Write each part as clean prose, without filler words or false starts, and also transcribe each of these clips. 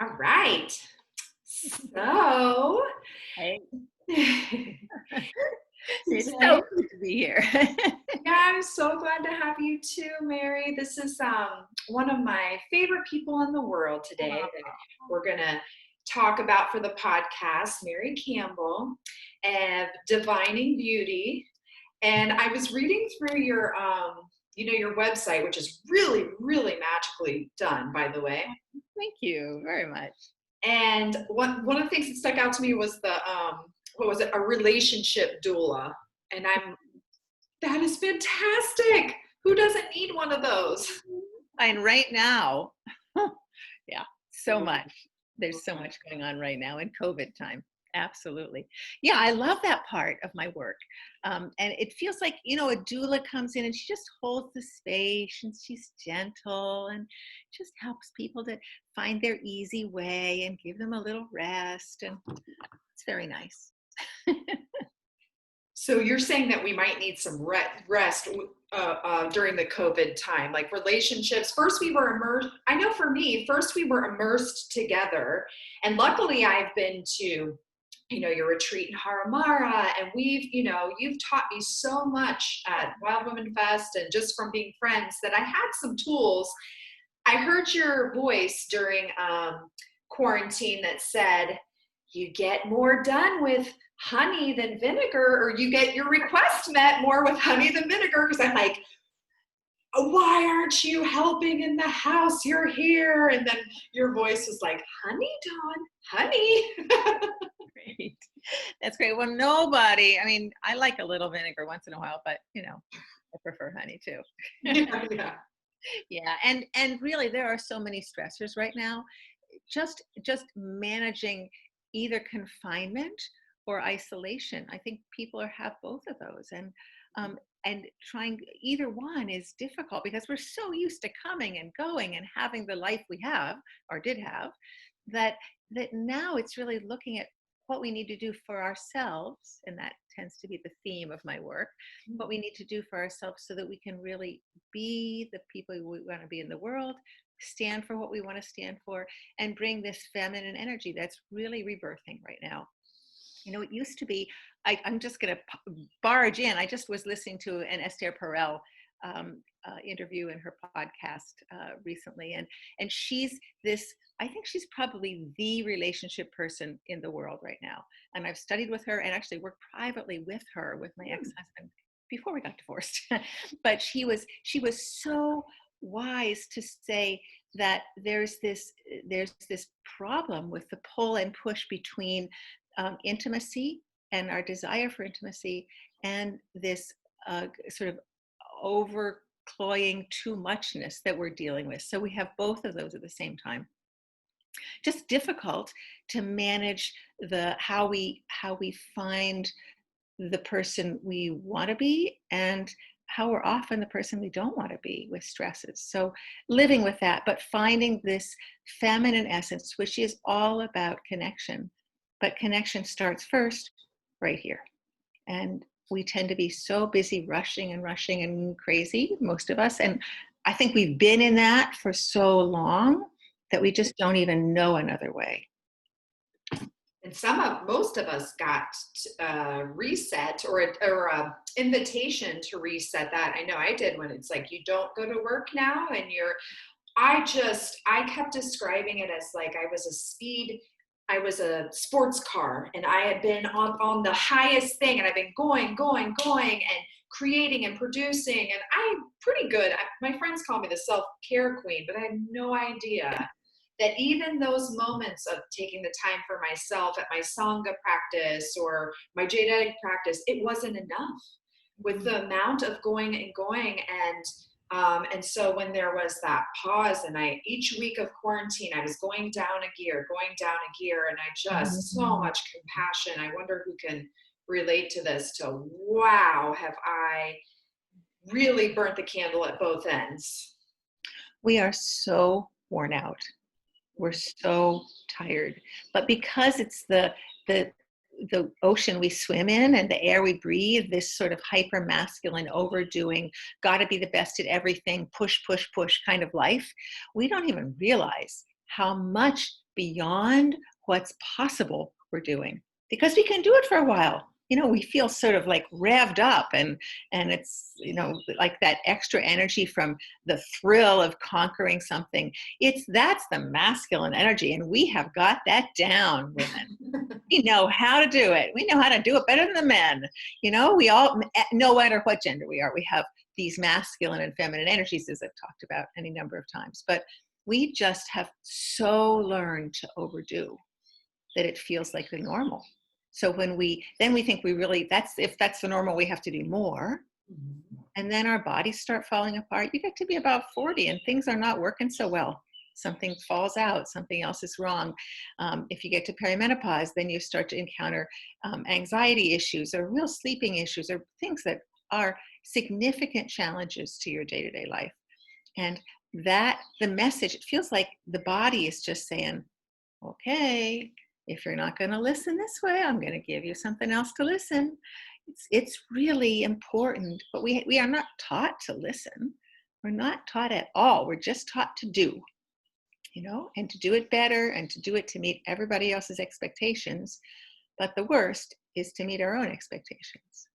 All right. So, Hey, today, it's so good to be here. yeah, I'm so glad to have you too, Mary. This is one of my favorite people in the world today that we're going to talk about for the podcast, Mary Campbell and Divining Beauty. And I was reading through your website, which is really, really magically done, by the way. Thank you very much. And one of the things that stuck out to me was the what was it? A relationship doula. And that is fantastic. Who doesn't need one of those? And right now, yeah, so much. There's so much going on right now in COVID time. Absolutely. Yeah, I love that part of my work. And it feels like, a doula comes in and she just holds the space and she's gentle and just helps people to find their easy way and give them a little rest. And it's very nice. So you're saying that we might need some rest during the COVID time, like relationships. First, we were immersed. I know for me, first we were immersed together, and luckily I've been to, your retreat in Haramara, and you've taught me so much at Wild Women Fest, and just from being friends that I had some tools. I heard your voice during quarantine that said, you get more done with honey than vinegar, or you get your request met more with honey than vinegar. Because I'm like, why aren't you helping in the house? You're here. And then your voice was like, honey, Dawn, honey. Great. That's great. Well, I like a little vinegar once in a while, but I prefer honey too. Yeah. Yeah. And really there are so many stressors right now. Just managing either confinement or isolation. I think people have both of those, and trying either one is difficult because we're so used to coming and going and having the life we have or did have, that now it's really looking at what we need to do for ourselves, and that tends to be the theme of my work, what we need to do for ourselves so that we can really be the people we want to be in the world, stand for what we want to stand for, and bring this feminine energy that's really rebirthing right now. It used to be, I'm just going to barge in. I just was listening to an Esther Perel interview in her podcast recently. And she's I think she's probably the relationship person in the world right now. And I've studied with her and actually worked privately with her, with my ex-husband, before we got divorced. But she was so wise to say that there's this problem with the pull and push between intimacy and our desire for intimacy, and this sort of overcloying too muchness that we're dealing with. So we have both of those at the same time. Just difficult to manage how we find the person we want to be, and how we're often the person we don't want to be with stresses. So living with that, but finding this feminine essence, which is all about connection. But connection starts first right here. And we tend to be so busy rushing and crazy, most of us. And I think we've been in that for so long that we just don't even know another way. And most of us got reset or a invitation to reset that. I know I did, when it's like, you don't go to work now, and I kept describing it as like I was a sports car, and I had been on the highest thing, and I've been going and creating and producing, and I'm pretty good. My friends call me the self-care queen, but I had no idea that even those moments of taking the time for myself at my Sangha practice or my Jadetic practice, it wasn't enough with the amount of going and going. And so when there was that pause, and each week of quarantine, I was going down a gear, and I just, so much compassion. I wonder who can relate to this, to wow, have I really burnt the candle at both ends. We are so worn out. We're so tired. But because it's the ocean we swim in and the air we breathe, this sort of hyper masculine, overdoing, gotta be the best at everything, push kind of life, we don't even realize how much beyond what's possible we're doing, because we can do it for a while. We feel sort of like revved up, and it's, like that extra energy from the thrill of conquering something. That's the masculine energy, and we have got that down, women. We know how to do it. We know how to do it better than the men. We all, no matter what gender we are, we have these masculine and feminine energies, as I've talked about any number of times. But we just have so learned to overdo that it feels like the normal. So when we think if that's the normal, we have to do more. And then our bodies start falling apart. You get to be about 40 and things are not working so well. Something falls out, something else is wrong. If you get to perimenopause, then you start to encounter anxiety issues or real sleeping issues or things that are significant challenges to your day-to-day life. And the message, it feels like the body is just saying, okay, if you're not going to listen this way, I'm going to give you something else to listen. It's really important, but we are not taught to listen. We're not taught at all. We're just taught to do, and to do it better and to do it to meet everybody else's expectations. But the worst is to meet our own expectations,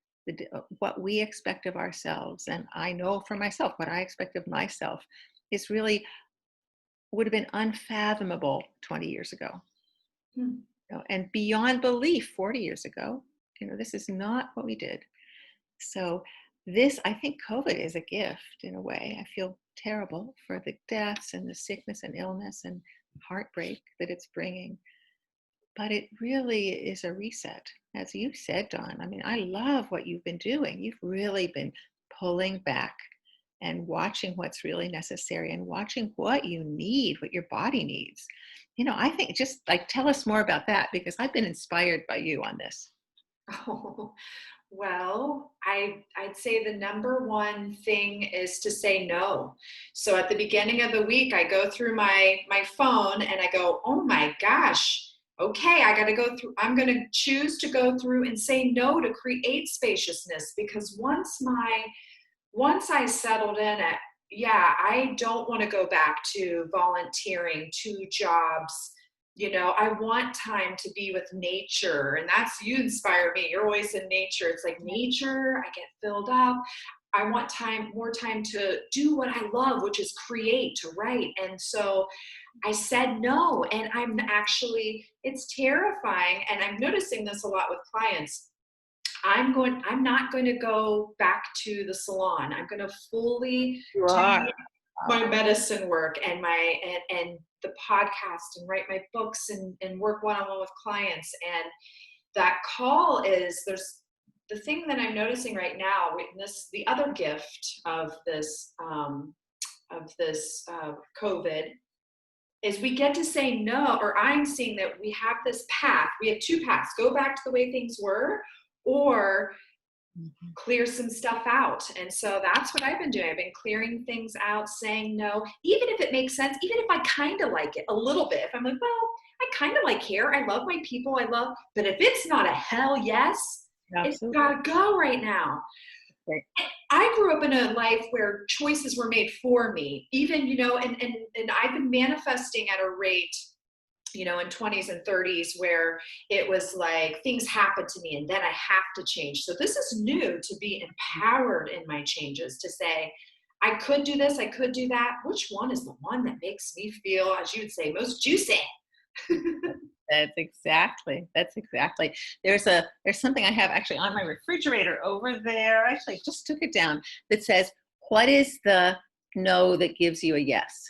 what we expect of ourselves. And I know for myself, what I expect of myself is really would have been unfathomable 20 years ago. And beyond belief 40 years ago. This is not what we did. So I think COVID is a gift in a way. I feel terrible for the deaths and the sickness and illness and heartbreak that it's bringing. But it really is a reset. As you said, Dawn, I love what you've been doing. You've really been pulling back and watching what's really necessary and watching what you need, what your body needs. I think just tell us more about that, because I've been inspired by you on this. Oh, well, I'd say the number one thing is to say no. So at the beginning of the week, I go through my phone and I go, oh my gosh, okay, I'm going to choose to go through and say no to create spaciousness, because once I settled in at, I don't want to go back to volunteering, 2 jobs. I want time to be with nature, and you inspire me. You're always in nature. It's like nature, I get filled up. I want more time to do what I love, which is create, to write. And so I said no, and it's terrifying. And I'm noticing this a lot with clients. I'm not going to go back to the salon. I'm going to fully do my medicine work and the podcast and write my books and work one-on-one with clients. And that call is, there's the thing that I'm noticing right now, the other gift of this COVID is we get to say no, or I'm seeing that we have this path. We have 2 paths: go back to the way things were, or clear some stuff out. And so that's what I've been doing. I've been clearing things out, saying no, even if it makes sense, even if I kind of like it a little bit. If I'm like, well, I kind of like hair, I love my people, but if it's not a hell yes, Absolutely. It's gotta go right now. Right. I grew up in a life where choices were made for me, even, and I've been manifesting at a rate, in 20s and 30s, where it was like things happen to me and then I have to change. So this is new, to be empowered in my changes, to say, I could do this, I could do that. Which one is the one that makes me feel, as you would say, most juicy? That's exactly. There's something I have actually on my refrigerator over there. I actually just took it down, that says, what is the no that gives you a yes?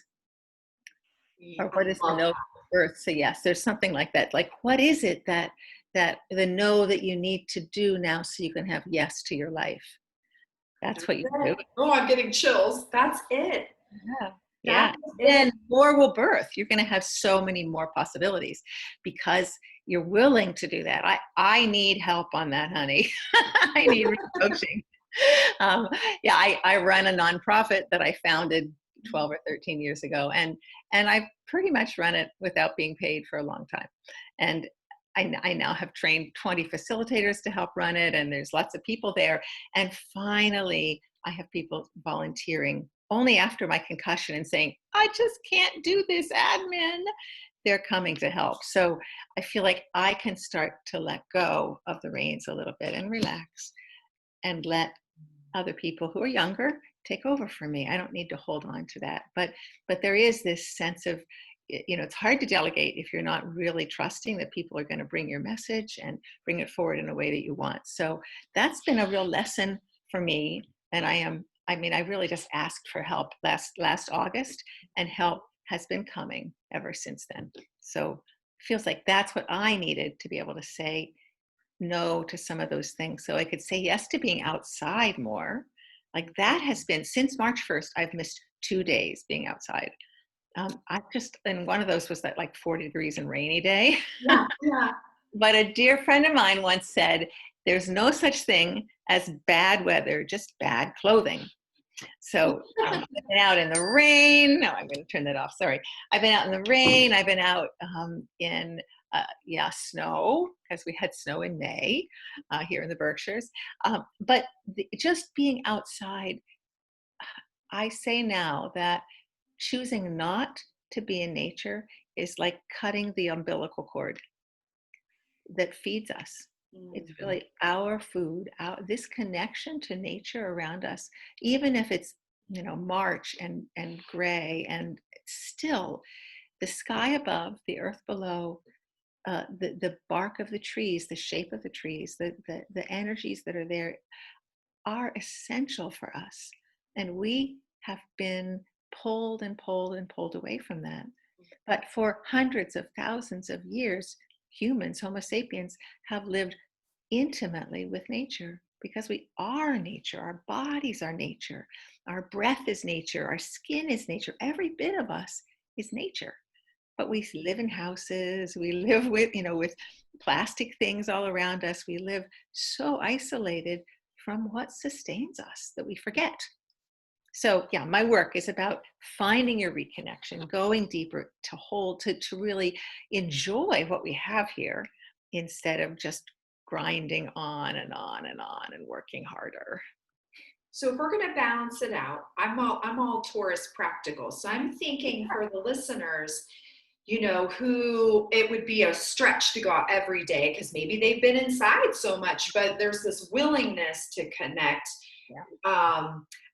Or what is the no earth say yes? There's something like that. Like, what is it that the no that you need to do now so you can have yes to your life? That's what you do. Oh, I'm getting chills. That's it. Yeah. And more will birth. You're going to have so many more possibilities because you're willing to do that. I need help on that, honey. I need coaching. I run a nonprofit that I founded 12 or 13 years ago, and I've pretty much run it without being paid for a long time. And I now have trained 20 facilitators to help run it, and there's lots of people there. And finally, I have people volunteering only after my concussion and saying, I just can't do this admin. they're coming to help. So I feel like I can start to let go of the reins a little bit and relax and let other people who are younger take over for me. I don't need to hold on to that. But there is this sense of, it's hard to delegate if you're not really trusting that people are going to bring your message and bring it forward in a way that you want. So that's been a real lesson for me. And I really just asked for help last August, and help has been coming ever since then. So it feels like that's what I needed to be able to say no to some of those things, so I could say yes to being outside more. Like that has been, since March 1st, I've missed 2 days being outside. And one of those was that like 40 degrees and rainy day. Yeah, yeah. But a dear friend of mine once said, there's no such thing as bad weather, just bad clothing. So I've been out in the rain. No, I'm going to turn that off. Sorry. I've been out in the rain. I've been out in snow, because we had snow in May here in the Berkshires. But just being outside, I say now that choosing not to be in nature is like cutting the umbilical cord that feeds us. It's really our food, this connection to nature around us, even if it's, March and gray, and still the sky above, the earth below, the bark of the trees, the shape of the trees, the energies that are there are essential for us. And we have been pulled and pulled and pulled away from that. But for hundreds of thousands of years, humans, Homo sapiens, have lived intimately with nature, because we are nature. Our bodies are nature. Our breath is nature. Our skin is nature. Every bit of us is nature. But we live in houses. We live with plastic things all around us. We live so isolated from what sustains us that we forget. So yeah, my work is about finding your reconnection, going deeper to really enjoy what we have here, instead of just grinding on and on and on and working harder. So if we're going to balance it out, I'm all Taurus practical. So I'm thinking for the listeners, who it would be a stretch to go out every day because maybe they've been inside so much, but there's this willingness to connect. Yeah.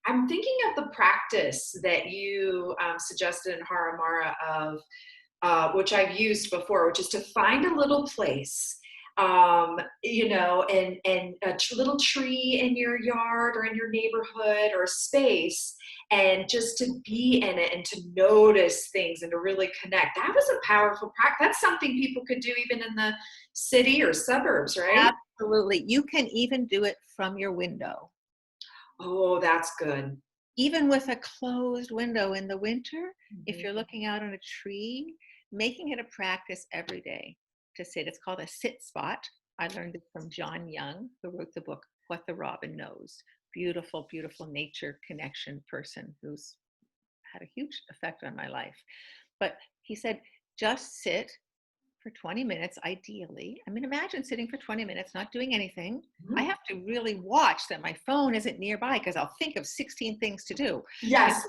I'm thinking of the practice that you suggested in Haramara which I've used before, which is to find a little place, and a little tree in your yard or in your neighborhood or space, and just to be in it and to notice things and to really connect. That was a powerful practice. That's something people could do even in the city or suburbs, right? Absolutely. You can even do it from your window. Oh, that's good. Even with a closed window in the winter, if you're looking out on a tree, making it a practice every day to sit. It's called a sit spot. I learned it from John Young, who wrote the book, What the Robin Knows. Beautiful, beautiful nature connection person who's had a huge effect on my life. But he said, just sit for 20 minutes, ideally. I mean, imagine sitting for 20 minutes, not doing anything. Mm-hmm. I have to really watch that my phone isn't nearby, because I'll think of 16 things to do. Yes.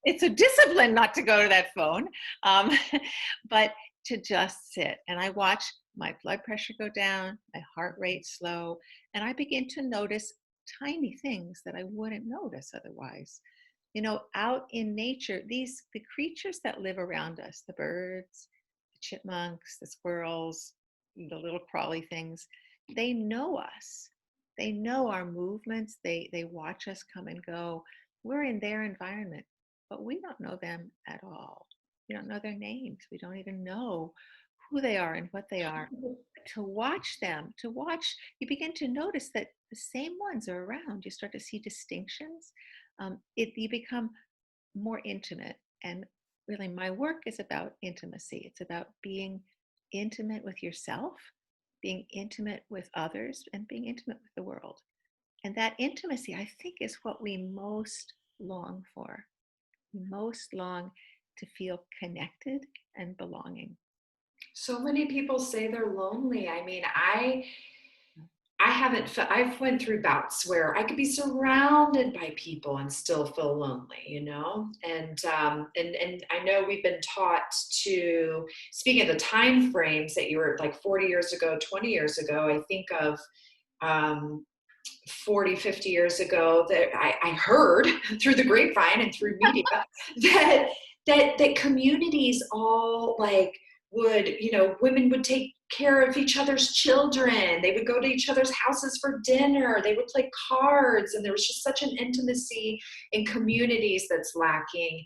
It's a discipline not to go to that phone, but to just sit. And I watch my blood pressure go down, my heart rate slow, and I begin to notice tiny things that I wouldn't notice otherwise. Out in nature, the creatures that live around us, the birds, the chipmunks, the squirrels, the little crawly things, they know us. They know our movements. They watch us come and go. We're in their environment, but we don't know them at all. We don't know their names. We don't even know who they are and what they are. To watch them, you begin to notice that the same ones are around. You start to see distinctions. You become more intimate. And really, my work is about intimacy. It's about being intimate with yourself, being intimate with others, and being intimate with the world. And that intimacy, I think, is what we most long for. We most long to feel connected and belonging. So many people say they're lonely. I mean, I haven't I've went through bouts where I could be surrounded by people and still feel lonely, and I know we've been taught to, speaking of the time frames that you were like 40 years ago, 20 years ago, I think of um 40, 50 years ago, that I heard through the grapevine and through media that that communities all like would, women would take care of each other's children. They would go to each other's houses for dinner. They would play cards. And there was just such an intimacy in communities that's lacking.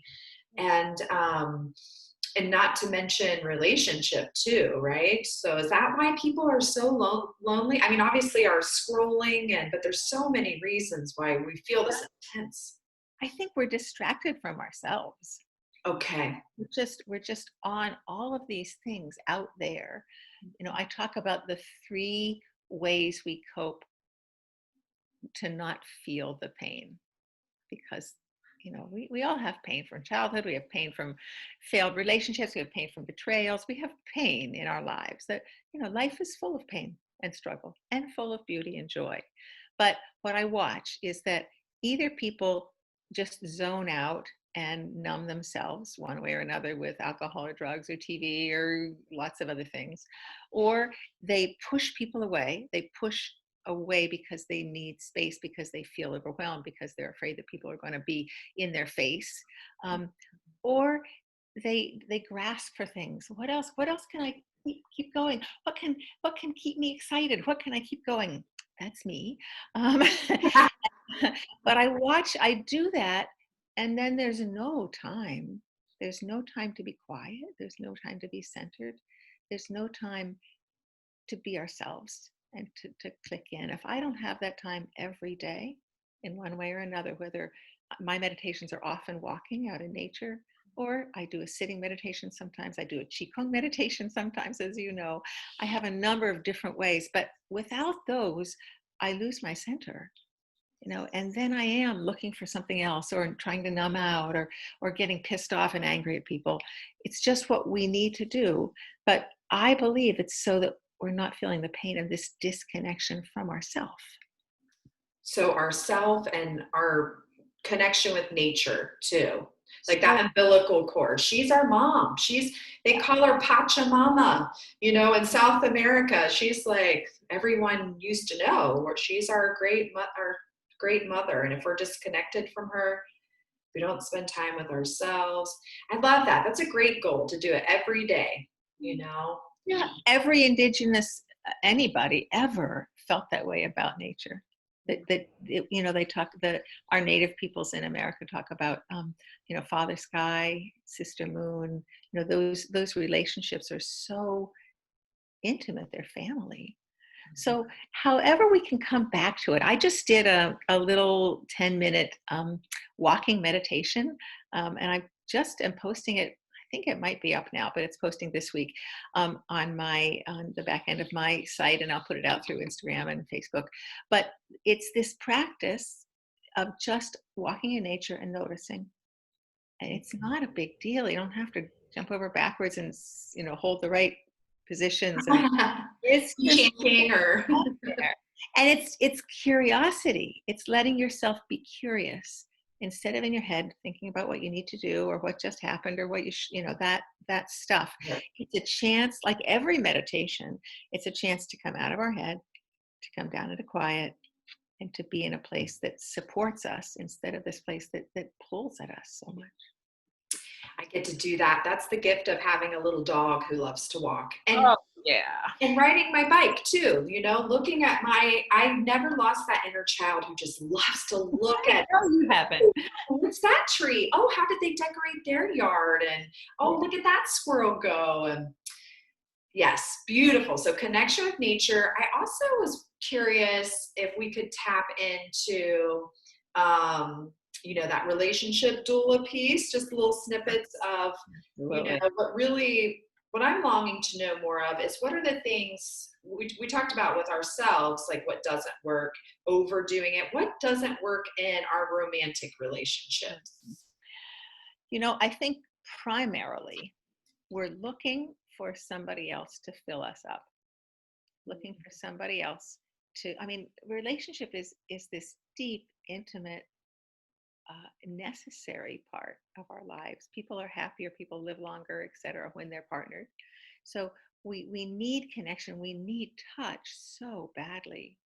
And not to mention relationship too, right? So is that why people are so lonely? I mean, obviously our scrolling, but there's so many reasons why we feel this intense. I think we're distracted from ourselves. Okay. We're just on all of these things out there. I talk about the 3 ways we cope to not feel the pain, because we all have pain from childhood. We have pain from failed relationships. We have pain from betrayals. We have pain in our lives. That life is full of pain and struggle and full of beauty and joy. But what I watch is that either people just zone out and numb themselves one way or another with alcohol or drugs or TV or lots of other things, or they push people away. They push away because they need space, because they feel overwhelmed, because they're afraid that people are going to be in their face, or they grasp for things. What else can I keep going? What can keep me excited? What can I keep going? That's me. But I do that, and then there's no time. There's no time to be quiet. There's no time to be centered. There's no time to be ourselves and to click in. If I don't have that time every day in one way or another, whether my meditations are often walking out in nature, or I do a sitting meditation sometimes, I do a Qigong meditation sometimes, as you know, I have a number of different ways, but without those, I lose my center. And then I am looking for something else, or trying to numb out, or getting pissed off and angry at people. It's just what we need to do. But I believe it's so that we're not feeling the pain of this disconnection from ourself. So ourself and our connection with nature too. Like that umbilical cord. She's our mom. They call her Pachamama, in South America. She's like, everyone used to know, or she's our great mother. And if we're disconnected from her, we don't spend time with ourselves. I love that. That's a great goal, to do it every day, Yeah, every indigenous, anybody ever felt that way about nature. They talk, our native peoples in America talk about, Father Sky, Sister Moon. Those relationships are so intimate. They're family. So however we can come back to it. I just did a little 10-minute walking meditation, and I just am posting it. I think it might be up now, but it's posting this week on the back end of my site, and I'll put it out through Instagram and Facebook. But it's this practice of just walking in nature and noticing. And it's not a big deal. You don't have to jump over backwards and hold the right positions. And it's just chanting or there. And it's curiosity. It's letting yourself be curious instead of in your head thinking about what you need to do or what just happened or what that stuff. Yeah. It's a chance, like every meditation, it's a chance to come out of our head, to come down into quiet, and to be in a place that supports us instead of this place that pulls at us so much. I get to do that. That's the gift of having a little dog who loves to walk. And and riding my bike too, looking at I've never lost that inner child who just loves to look at. No, you haven't. What's that tree? Oh, how did they decorate their yard? And look at that squirrel go. And yes, beautiful. So connection with nature. I also was curious if we could tap into, that relationship doula piece, just little snippets of, what I'm longing to know more of is, what are the things we talked about with ourselves, like what doesn't work, overdoing it, what doesn't work in our romantic relationships? I think primarily we're looking for somebody else to fill us up, looking for somebody else I mean, relationship is this deep, intimate, necessary part of our lives. People are happier, people live longer, etc., when they're partnered. So we need connection, we need touch so badly.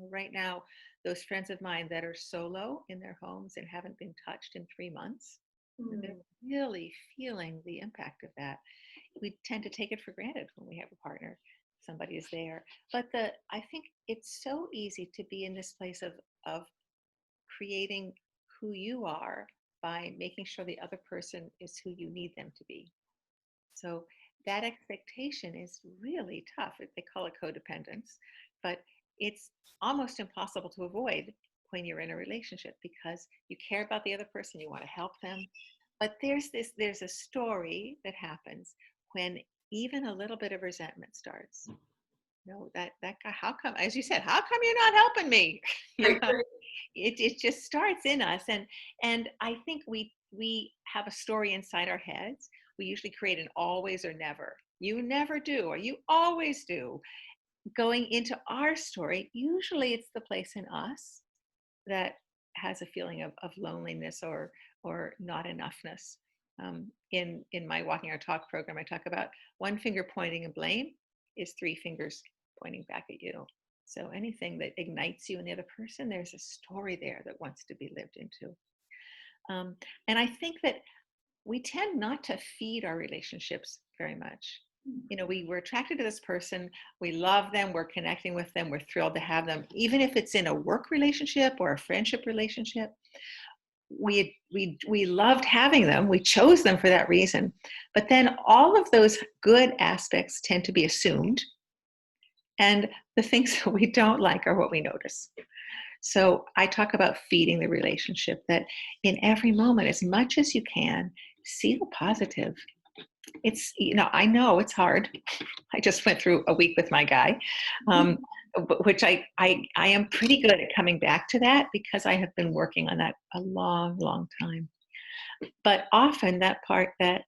Right now, those friends of mine that are solo in their homes and haven't been touched in 3 months, they're Mm. really feeling the impact of that. We tend to take it for granted when we have a partner, somebody is there. But I think it's so easy to be in this place of creating who you are by making sure the other person is who you need them to be. So that expectation is really tough. They call it codependence, but it's almost impossible to avoid when you're in a relationship because you care about the other person, you want to help them. But there's a story that happens when even a little bit of resentment starts. That guy, how come, as you said, how come you're not helping me? you Right, know, right. it just starts in us, and I think we have a story inside our heads. We usually create an always or never. You never do, or you always do. Going into our story, usually it's the place in us that has a feeling of loneliness or not enoughness. In my Walking Our Talk program, I talk about one finger pointing and blame is three fingers pointing back at you. So anything that ignites you in the other person, there's a story there that wants to be lived into. And I think that we tend not to feed our relationships very much. We're attracted to this person, we love them, we're connecting with them, we're thrilled to have them, even if it's in a work relationship or a friendship relationship. We loved having them, we chose them for that reason. But then all of those good aspects tend to be assumed, and the things that we don't like are what we notice. So I talk about feeding the relationship, that in every moment, as much as you can, see the positive. I know it's hard. I just went through a week with my guy, which I am pretty good at coming back to that because I have been working on that a long, long time. But often that part that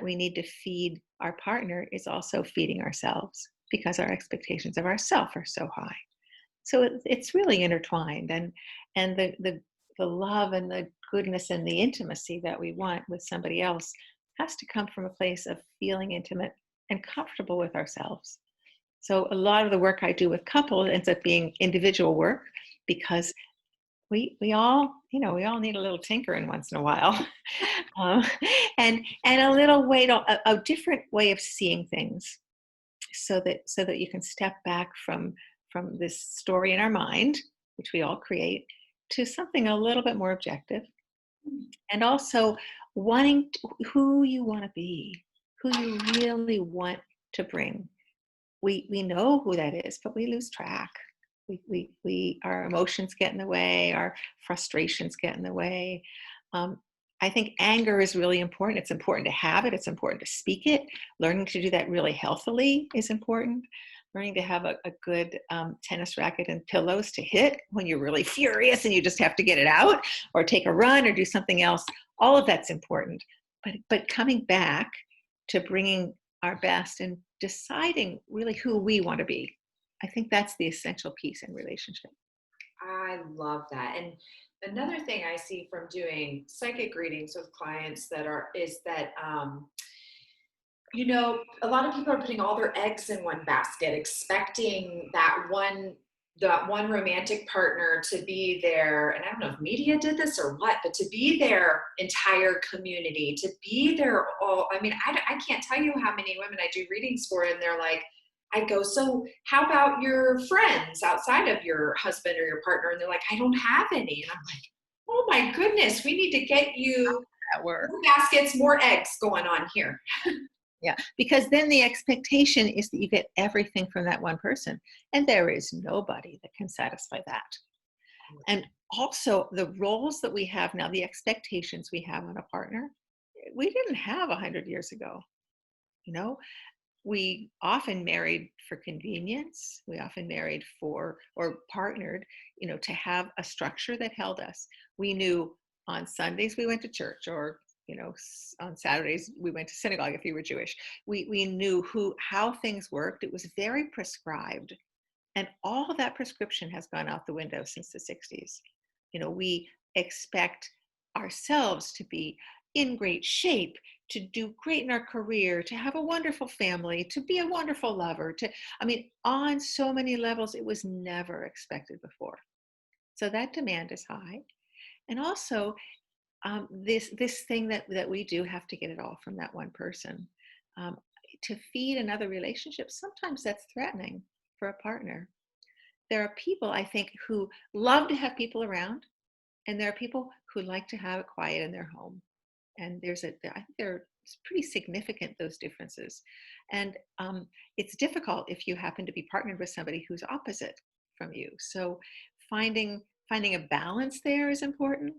we need to feed our partner is also feeding ourselves because our expectations of ourselves are so high. So it's really intertwined, and the love and the goodness and the intimacy that we want with somebody else has to come from a place of feeling intimate and comfortable with ourselves. So a lot of the work I do with couples ends up being individual work because we all need a little tinkering once in a while, uh, and a little way a different way of seeing things, so that you can step back from this story in our mind, which we all create, to something a little bit more objective, and also wanting who you want to be, who you really want to bring. We know who that is, but we lose track. Our emotions get in the way, our frustrations get in the way. I think anger is really important. It's important to have it. It's important to speak it. Learning to do that really healthily is important. Learning to have a good tennis racket and pillows to hit when you're really furious and you just have to get it out, or take a run or do something else. All of that's important. But coming back to bringing our best and deciding really who we want to be. I think that's the essential piece in relationship. I love that. And another thing I see from doing psychic readings with clients is that a lot of people are putting all their eggs in one basket, expecting that one romantic partner to be there. And I don't know if media did this or what, but to be their entire community, to be their all. I mean, I can't tell you how many women I do readings for, and they're like, I go, so how about your friends outside of your husband or your partner? And they're like, I don't have any. And I'm like, oh my goodness, we need to get you That work. more baskets, more eggs going on here. Yeah, because then the expectation is that you get everything from that one person, and there is nobody that can satisfy that. And also the roles that we have now, the expectations we have on a partner, we didn't have 100 years ago. You know, we often married for convenience. We often married for, or partnered, to have a structure that held us. We knew on Sundays we went to church, or on Saturdays we went to synagogue if you were Jewish. We knew how things worked. It was very prescribed. And all that prescription has gone out the window since the 60s. We expect ourselves to be in great shape, to do great in our career, to have a wonderful family, to be a wonderful lover, on so many levels, it was never expected before. So that demand is high. And also, this thing that we do have to get it all from that one person. Um, to feed another relationship, sometimes that's threatening for a partner. There are people, I think, who love to have people around, and there are people who like to have it quiet in their home. And I think they're pretty significant, those differences. And it's difficult if you happen to be partnered with somebody who's opposite from you. So finding a balance there is important,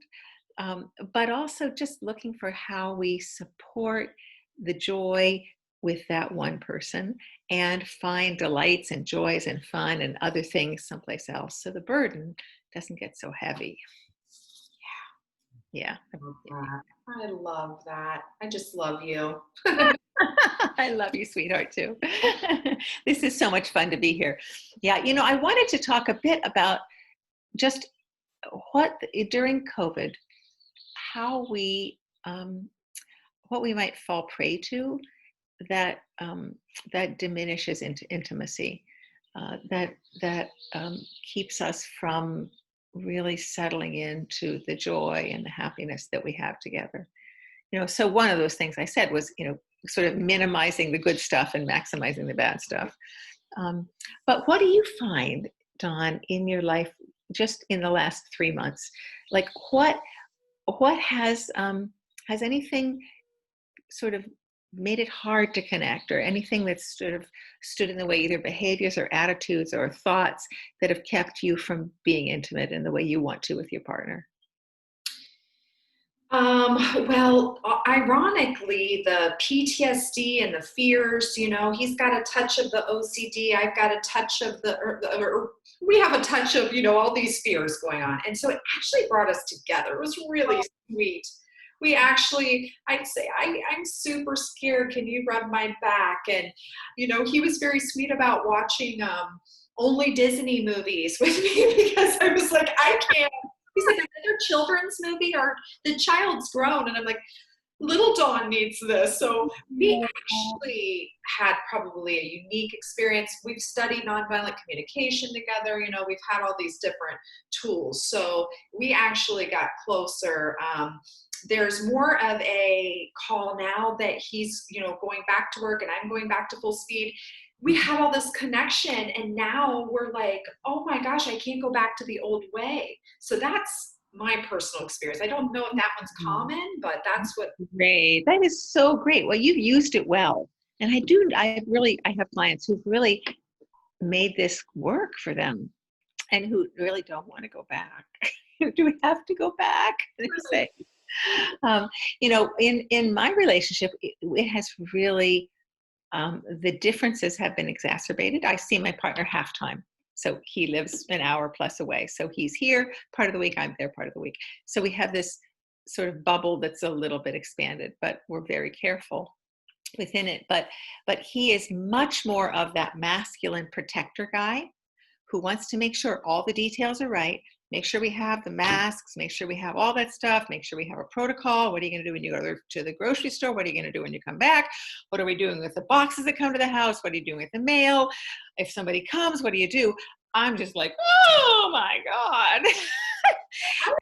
but also just looking for how we support the joy with that one person and find delights and joys and fun and other things someplace else, so the burden doesn't get so heavy. Yeah. Love that. I love that. I just love you. I love you, sweetheart, too. This is so much fun to be here. Yeah, I wanted to talk a bit about just during COVID, how what we might fall prey to that diminishes into intimacy, that keeps us from really settling into the joy and the happiness that we have together. So one of those things I said was, sort of minimizing the good stuff and maximizing the bad stuff. But what do you find, Dawn, in your life, just in the last 3 months? Like what has anything sort of made it hard to connect, or anything that's sort of stood in the way, either behaviors or attitudes or thoughts that have kept you from being intimate in the way you want to with your partner? Well, ironically, the PTSD and the fears, he's got a touch of the OCD. I've got a touch of or we have a touch of, all these fears going on. And so it actually brought us together. It was really sweet. I'd say, I'm super scared. Can you rub my back? And, he was very sweet about watching, only Disney movies with me, because I was like, I can't. He's like, another children's movie, or the child's grown. And I'm like, little Dawn needs this. So we actually had probably a unique experience. We've studied nonviolent communication together. We've had all these different tools. So we actually got closer. There's more of a call now that he's, going back to work and I'm going back to full speed. We have all this connection, and now we're like, oh my gosh, I can't go back to the old way. So that's my personal experience. I don't know if that one's common, but that's what. Great. That is so great. Well, you've used it well. And I have clients who've really made this work for them and who really don't want to go back. Do we have to go back? They say, in my relationship, it has really, the differences have been exacerbated. I see my partner half time. So he lives an hour plus away. So he's here part of the week, I'm there part of the week. So we have this sort of bubble that's a little bit expanded, but we're very careful within it. But he is much more of that masculine protector guy who wants to make sure all the details are right, make sure we have the masks, make sure we have all that stuff, make sure we have a protocol. What are you going to do when you go to the grocery store? What are you going to do when you come back? What are we doing with the boxes that come to the house? What are you doing with the mail? If somebody comes, what do you do? I'm just like, oh my God.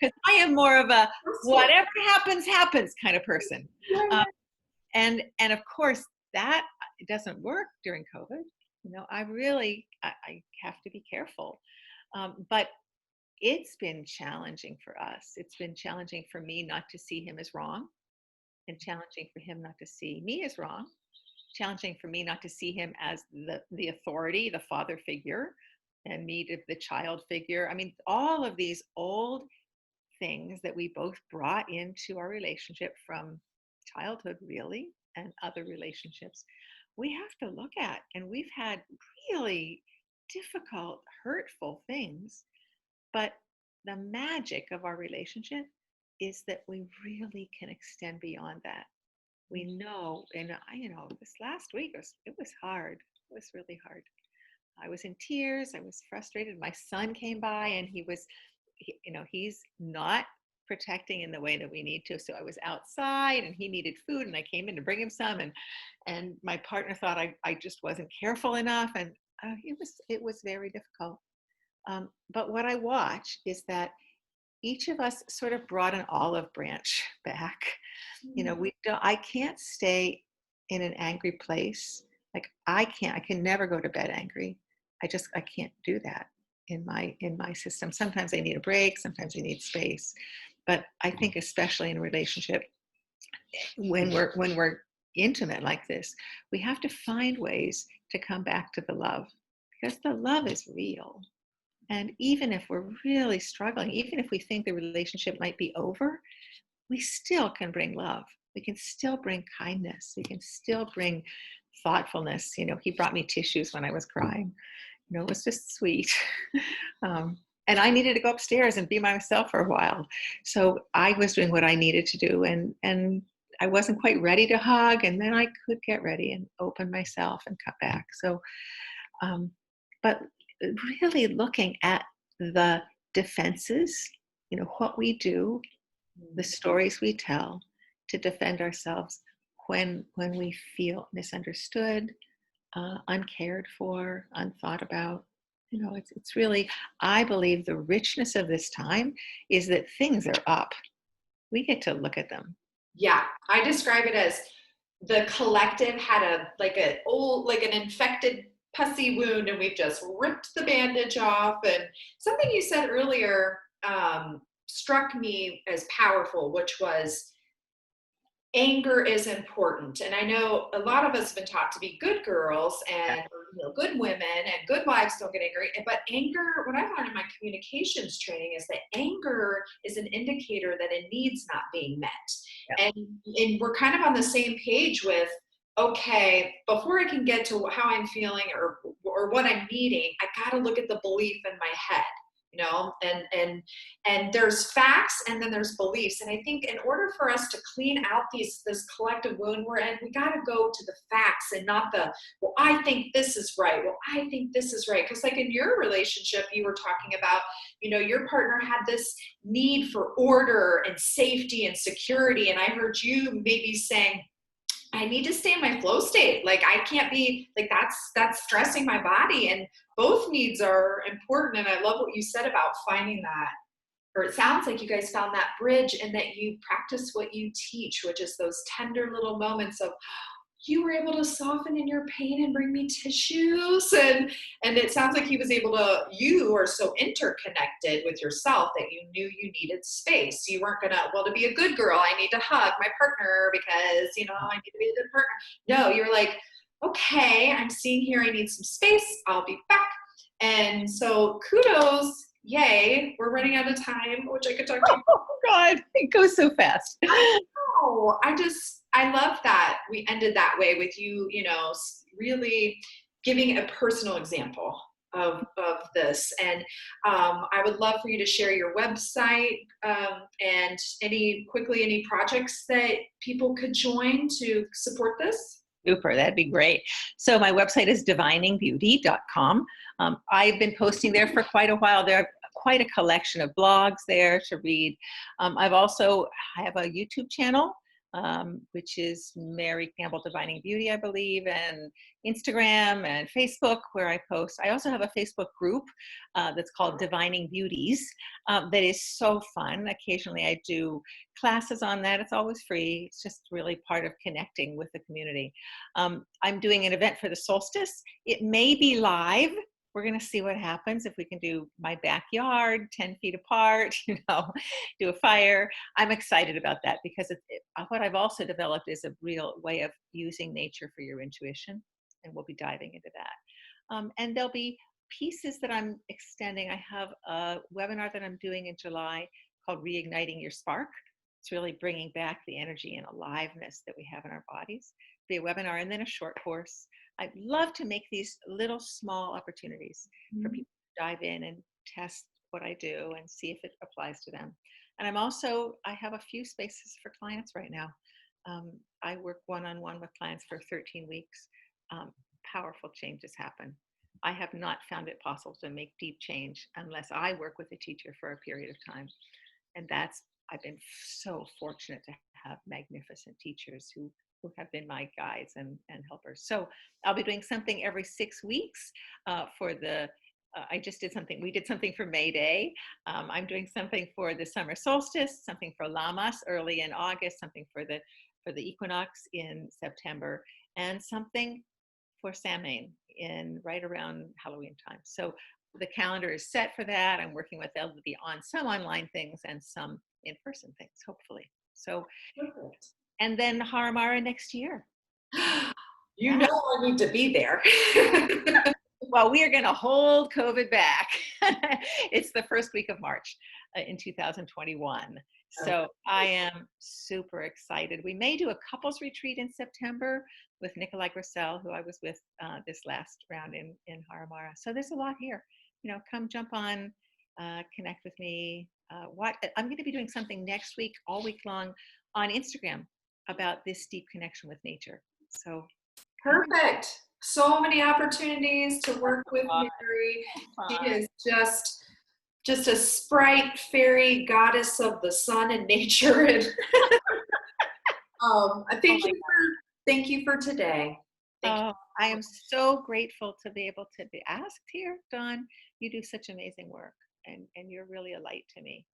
Because I am more of a whatever happens, happens kind of person. And of course, that doesn't work during COVID. I have to be careful. But it's been challenging for us. It's been challenging for me not to see him as wrong, and challenging for him not to see me as wrong, challenging for me not to see him as the authority, the father figure, and me the child figure. All of these old things that we both brought into our relationship from childhood, really, and other relationships, we have to look at. And we've had really difficult, hurtful things. But the magic of our relationship is that we really can extend beyond that. We know, and this last week it was hard. It was really hard. I was in tears. I was frustrated. My son came by, and he's not protecting in the way that we need to. So I was outside, and he needed food, and I came in to bring him some, and my partner thought I just wasn't careful enough, and it was very difficult. But what I watch is that each of us sort of brought an olive branch back. Mm. I can't stay in an angry place. Like I can never go to bed angry. I can't do that in my system. Sometimes I need a break, sometimes I need space. But I think especially in a relationship, when we're intimate like this, we have to find ways to come back to the love, because the love is real. And even if we're really struggling, even if we think the relationship might be over, we still can bring love. We can still bring kindness. We can still bring thoughtfulness. He brought me tissues when I was crying. It was just sweet. um, and I needed to go upstairs and be myself for a while. So I was doing what I needed to do, and I wasn't quite ready to hug, and then I could get ready and open myself and cut back. So, um, but really looking at the defenses, what we do, the stories we tell to defend ourselves when we feel misunderstood, uncared for, unthought about. It's really, I believe the richness of this time is that things are up. We get to look at them. Yeah, I describe it as the collective had an infected pussy wound, and we've just ripped the bandage off. And something you said earlier struck me as powerful, which was anger is important. And I know a lot of us have been taught to be good girls and good women, and good wives don't get angry. But anger, what I've learned in my communications training is that anger is an indicator that a need's not being met. Yeah. And we're kind of on the same page with, okay, before I can get to how I'm feeling or what I'm needing, I got to look at the belief in my head. And there's facts, and then there's beliefs. And I think in order for us to clean out this collective wound we're in, we got to go to the facts and not the, well, I think this is right, well, I think this is right. Because like in your relationship, you were talking about, your partner had this need for order and safety and security, and I heard you maybe saying, I need to stay in my flow state. Like I can't be like, that's stressing my body. And both needs are important. And I love what you said about finding that, or it sounds like you guys found that bridge, and that you practice what you teach, which is those tender little moments of, you were able to soften in your pain and bring me tissues. And it sounds like you are so interconnected with yourself that you knew you needed space. You weren't gonna, well, to be a good girl, I need to hug my partner because, I need to be a good partner. No, you're like, okay, I'm seeing here, I need some space. I'll be back. And so kudos. Yay. We're running out of time, which I could talk to you. Oh God, it goes so fast. Oh, I love that we ended that way with you, really giving a personal example of this. And I would love for you to share your website, and any projects that people could join to support this. Super, that'd be great. So my website is diviningbeauty.com. I've been posting there for quite a while. There are quite a collection of blogs there to read. I have a YouTube channel, which is Mary Campbell Divining Beauty, I believe, and Instagram and Facebook, where I post. I also have a Facebook group that's called Divining Beauties that is so fun. Occasionally I do classes on that. It's always free. It's just really part of connecting with the community. I'm doing an event for the solstice. It may be live. We're going to see what happens if we can do my backyard 10 feet apart, do a fire. I'm excited about that because what I've also developed is a real way of using nature for your intuition. And we'll be diving into that. And there'll be pieces that I'm extending. I have a webinar that I'm doing in July called Reigniting Your Spark. It's really bringing back the energy and aliveness that we have in our bodies. Be a webinar and then a short course. I'd love to make these little small opportunities for people to dive in and test what I do and see if it applies to them. And I have a few spaces for clients right now. I work one-on-one with clients for 13 weeks. Powerful changes happen. I have not found it possible to make deep change unless I work with a teacher for a period of time. And that's, I've been so fortunate to have magnificent teachers who have been my guides and helpers. So I'll be doing something every 6 weeks for the I just did something. We did something for May Day. I'm doing something for the summer solstice, something for Lamas early in August, something for the equinox in September, and something for Samhain in right around Halloween time. So the calendar is set for that. I'm working with them to be on some online things and some in-person things, hopefully. So, Perfect. and then Haramara next year. You Yeah. know I need to be there. Well, we are going to hold COVID back. It's the first week of March in 2021. So I am super excited. We may do a couples retreat in September with Nikolai Grissel, who I was with this last round in Haramara. So there's a lot here. You know, come jump on, connect with me. I'm going to be doing something next week, all week long, on Instagram about this deep connection with nature. So Perfect. So many opportunities to work with Mary. She is just a sprite, fairy, goddess of the sun and nature. And thank you for today. I am so grateful to be able to be asked here, Dawn. You do such amazing work, and you're really a light to me.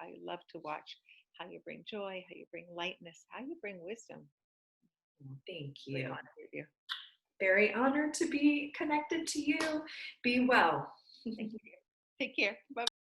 I love to watch how you bring joy, how you bring lightness, how you bring wisdom. Thank Really you. honored with you. Very honored to be connected to you. Be well. Thank you. Take care. Bye.